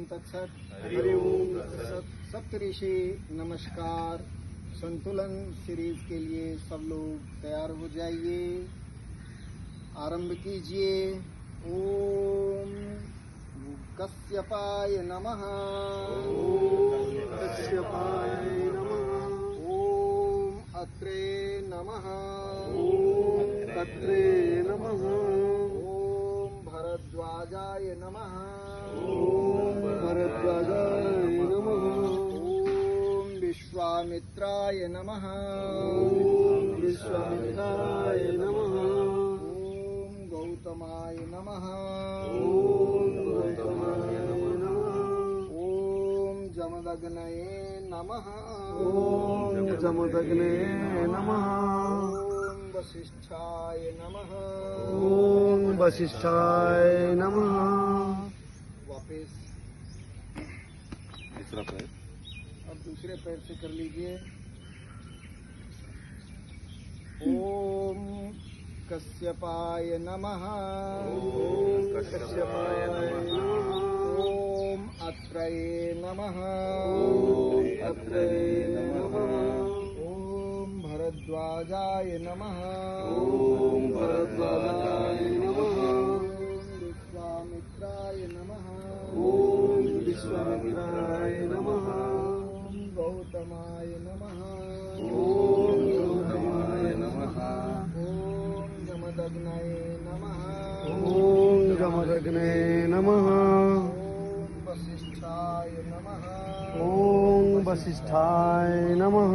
तत्सत। हरि ओम तत्सत। सप्तऋषि नमस्कार। संतुलन सीरीज के लिए सब लोग तैयार हो जाइए, आरंभ कीजिए। ओम कश्यपाय नमः। ओम कश्यपाय नमः। ओम अत्रे नमः। ओम अत्रे नमः। ओम भरद्वाजाय नमः। ओम भरद्वाजाय नमः। ओम विश्वामित्राय नमः। ओम विश्वामित्राय नमः। ओम गौतमाय नमः। ओम गौतमाय नमः। ओम जमदग्नये नमः। ओम जमदग्ने नमः। ओम वसिष्ठाय नमः। ओम वसिष्ठाय नमः। वापिस दूसरा पैर। अब दूसरे पैर से कर लीजिए। ओम कश्यपाय नमः। ओम कश्यपाय नमः। ओम अत्रये नमः। ओम अत्रे नमः। ओम भरद्वाजाय नमः। ओम भरद्वाजाय नमः। ओम विश्वामित्राय नमः। ओम विश्वामित्राय नमः। ओम गौतमाय नमः। ओम गौतमाय नमः। ओम जमदग्नये नमः। ओम जमदग्ने नमः। ओम वसिष्ठाय नमः। ओम वसिष्ठाय नमः।